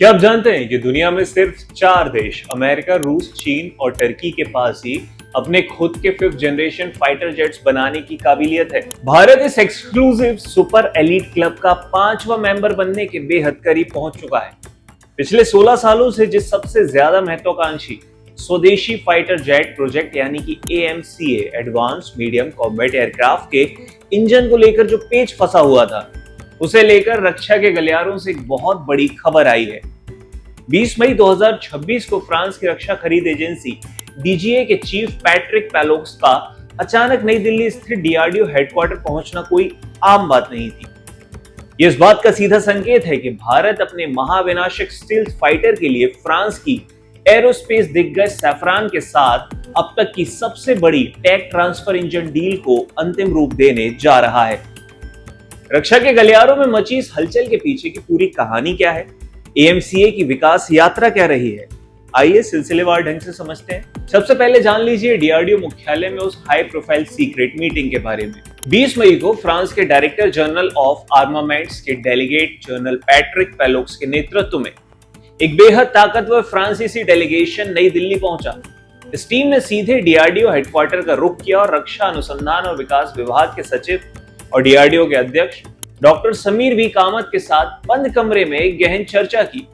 क्या आप जानते हैं कि दुनिया में सिर्फ 4 देश अमेरिका, रूस, चीन और टर्की के पास ही अपने खुद के 5th जनरेशन फाइटर जेट्स बनाने की काबिलियत है। भारत इस एक्सक्लूसिव सुपर एलीट क्लब का 5वां मेंबर बनने के बेहद करीब पहुंच चुका है। पिछले 16 सालों से जिस सबसे ज्यादा महत्वाकांक्षी स्वदेशी फाइटर जेट प्रोजेक्ट यानी कि AMCA advance medium combat aircraft के इंजन को लेकर जो पेच फंसा हुआ था, उसे लेकर रक्षा के गलियारों से एक बहुत बड़ी खबर आई है। 20 मई 2026 को फ्रांस की रक्षा खरीद एजेंसी DGA के चीफ पैट्रिक पैलोक्स का अचानक नई दिल्ली स्थित DRDO हेडक्वार्टर पहुंचना कोई आम बात नहीं थी। ये इस बात का सीधा संकेत है कि भारत अपने महाविनाशक स्टील्थ फाइटर के लिए फ्रांस की एरोस्पेस दिग्गज सैफरान के साथ अब तक की सबसे बड़ी टेक ट्रांसफर इंजन डील को अंतिम रूप देने जा रहा है। रक्षा के गलियारों में मची इस हलचल के पीछे की पूरी कहानी क्या है, AMCA की विकास यात्रा क्या रही है, आइए सिलसिलेवार ढंग से समझते हैं। सबसे पहले जान लीजिए DRDO मुख्यालय में उस हाई प्रोफाइल सीक्रेट मीटिंग के बारे में। 20 मई को फ्रांस के डायरेक्टर जनरल ऑफ आर्मामेंट्स के डेलीगेट जनरल पैट्रिक पैलोक्स के नेतृत्व में एक बेहद ताकतवर फ्रांसीसी डेलीगेशन नई दिल्ली पहुंचा। इस टीम ने सीधे DRDO हेडक्वार्टर का रुख किया और रक्षा अनुसंधान और विकास विभाग के सचिव और DRDO के अध्यक्ष डॉक्टर समीर वी कामत के साथ बंद कमरे में एक गहन चर्चा की।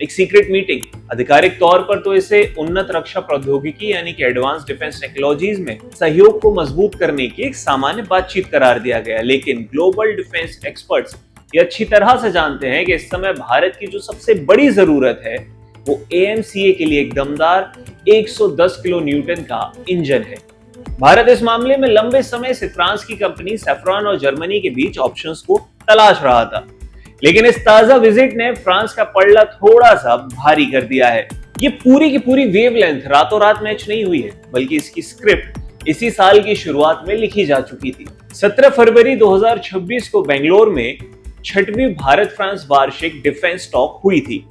एक सीक्रेट मीटिंग, आधिकारिक तौर पर तो इसे उन्नत रक्षा प्रौद्योगिकी यानी कि एडवांस डिफेंस टेक्नोलॉजीज में सहयोग को मजबूत करने की एक सामान्य बातचीत करार दिया गया, लेकिन ग्लोबल डिफेंस एक्सपर्ट्स ये अच्छी तरह से जानते हैं कि इस समय भारत की जो सबसे बड़ी जरूरत है वो AMCA के लिए एक दमदार 110 किलो न्यूटन का इंजन है। भारत इस मामले में लंबे समय से फ्रांस की कंपनी सैफरॉन और जर्मनी के बीच ऑप्शंस को तलाश रहा था, लेकिन इस ताजा विजिट ने फ्रांस का पलड़ा थोड़ा सा भारी कर दिया है। ये पूरी की पूरी वेवलेंथ रातों रात मैच नहीं हुई है, बल्कि इसकी स्क्रिप्ट इसी साल की शुरुआत में लिखी जा चुकी थी। 17 फरवरी 2026 को बेंगलोर में 6वीं भारत फ्रांस वार्षिक डिफेंस टॉक हुई थी।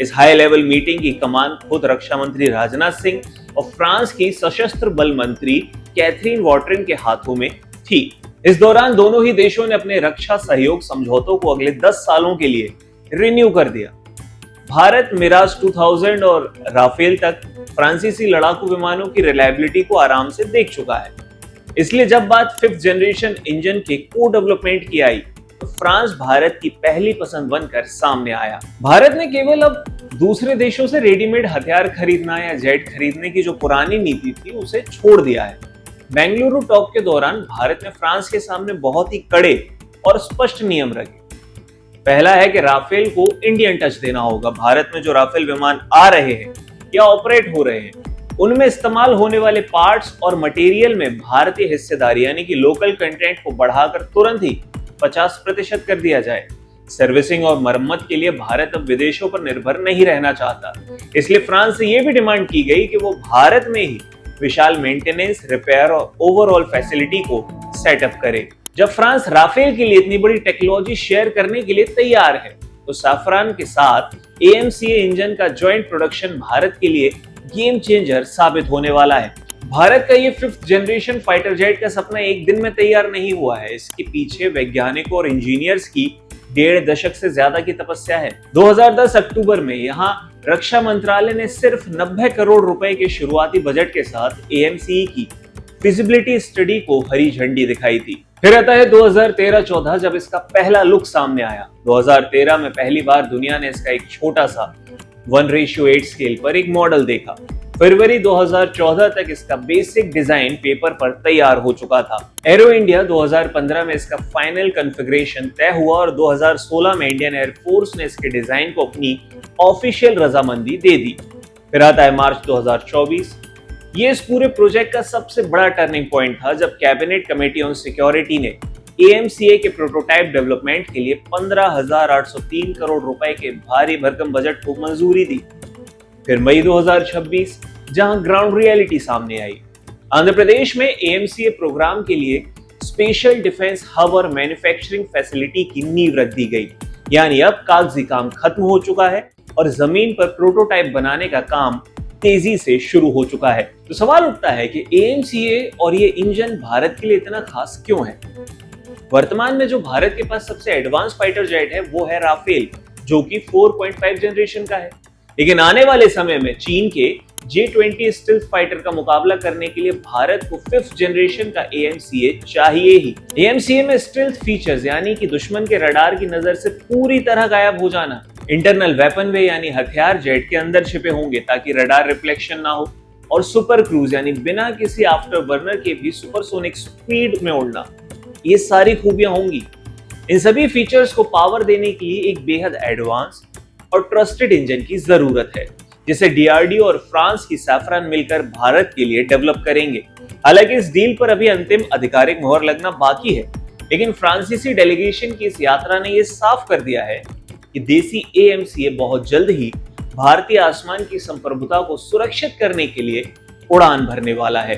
इस हाई लेवल मीटिंग की कमान खुद रक्षा मंत्री राजनाथ सिंह और फ्रांस की सशस्त्र बल मंत्री कैथरीन वॉटरिन के हाथों में थी। इस दौरान दोनों ही देशों ने अपने रक्षा सहयोग समझौतों को अगले 10 सालों के लिए रिन्यू कर दिया। भारत मिराज 2000 और राफेल तक फ्रांसीसी लड़ाकू विमानों की रिलायबिलिटी को आराम से देख चुका है, इसलिए जब बात 5th जनरेशन इंजन के को डेवलपमेंट की आई तो फ्रांस भारत की पहली पसंद बनकर सामने आया। भारत ने केवल अब दूसरे देशों से रेडीमेड हथियार खरीदना या जेट खरीदने की जो पुरानी नीति थी उसे छोड़ दिया है। बेंगलुरु टॉक के दौरान भारत ने फ्रांस के सामने बहुत ही कड़े और स्पष्ट नियम रखे। पहला है कि राफेल को इंडियन टच देना होगा। भारत में जो राफेल विमान आ रहे हैं या ऑपरेट हो रहे हैं, उनमें इस्तेमाल होने वाले पार्ट्स और मटेरियल में भारतीय हिस्सेदारी यानी कि लोकल कंटेंट को बढ़ाकर तुरंत ही 50% कर दिया जाए। सर्विसिंग और मरम्मत के लिए भारत अब विदेशों पर निर्भर नहीं रहना चाहता, इसलिए फ्रांस से यह भी डिमांड की गई कि वो भारत में ही विशाल मेंटेनेंस, रिपेयर और ओवरऑल फैसिलिटी को सेटअप करे। जब फ्रांस राफेल के लिए इतनी बड़ी टेक्नोलॉजी शेयर करने के लिए तैयार है, तो सैफरॉन के साथ AMCA इंजन का जॉइंट प्रोडक्शन भारत के लिए गेम चेंजर साबित होने वाला है। भारत का ये 5th जनरेशन फाइटर जेट का सपना एक दिन में तैयार नहीं हुआ है। इसके पीछे वैज्ञानिकों और इंजीनियर्स की 1.5 दशक से ज्यादा की तपस्या है। 2010 अक्टूबर में यहाँ रक्षा मंत्रालय ने सिर्फ 90 करोड़ रुपए के शुरुआती बजट के साथ AMCA की फिजिबिलिटी स्टडी को हरी झंडी दिखाई थी। फिर आता है 2013-14 जब इसका पहला लुक सामने आया। 2013 में पहली बार दुनिया ने इसका एक छोटा सा 1:8 स्केल पर एक मॉडल देखा। फरवरी 2014 तक इसका बेसिक डिजाइन पेपर पर तैयार हो चुका था। एरो इंडिया 2015 में इसका फाइनल कॉन्फ़िगरेशन तय हुआ और 2016 में इंडियन एयरफोर्स ने इसके डिजाइन को अपनी ऑफिशियल रजामंदी दे दी। फिर आता है मार्च 2024। ये इस पूरे प्रोजेक्ट का सबसे बड़ा टर्निंग पॉइंट था जब कैबिनेट कमेटी ऑन सिक्योरिटी ने AMCA के प्रोटोटाइप डेवलपमेंट के लिए 15,803 करोड़ रुपए के भारी भरकम बजट को मंजूरी दी। फिर मई 2026 जहां ग्राउंड रियलिटी सामने आई। आंध्र प्रदेश में AMCA प्रोग्राम के लिए स्पेशल डिफेंस हब और मैन्युफैक्चरिंग फैसिलिटी की नींव रख दी गई, यानी अब कागजी काम खत्म हो चुका है और जमीन पर प्रोटोटाइप बनाने का काम तेजी से शुरू हो चुका है। तो सवाल उठता है कि AMCA और ये इंजन भारत के लिए इतना खास क्यों है। वर्तमान में जो भारत के पास सबसे एडवांस फाइटर जेट है वो है राफेल, जो कि 4.5 जनरेशन का है। लेकिन आने वाले समय में चीन के J-20 स्टिल्थ फाइटर का मुकाबला करने के लिए भारत को 5th जनरेशन का AMCA चाहिए ही। AMCA में स्टिल्थ फीचर्स यानी कि दुश्मन के रडार की नजर से पूरी तरह गायब हो जाना, इंटरनल वेपन वे यानी हथियार जेट के अंदर छिपे होंगे ताकि रडार रिफ्लेक्शन ना हो, और सुपर क्रूज यानी बिना किसी आफ्टर बर्नर के भी सुपरसोनिक स्पीड में उड़ना, ये सारी खूबियां होंगी। इन सभी फीचर्स को पावर देने के लिए एक बेहद एडवांस और ट्रस्टेड इंजन की जरूरत है, जिसे DRDO और फ्रांस की सैफरन मिलकर भारत के लिए डेवलप करेंगे। हालांकि इस डील पर अभी अंतिम आधिकारिक मोहर लगना बाकी है, लेकिन फ्रांसीसी डेलीगेशन की इस यात्रा ने यह साफ कर दिया है कि देसी AMCA बहुत जल्द ही भारतीय आसमान की संप्रभुता को सुरक्षित करने के लिए उड़ान भरने वाला है।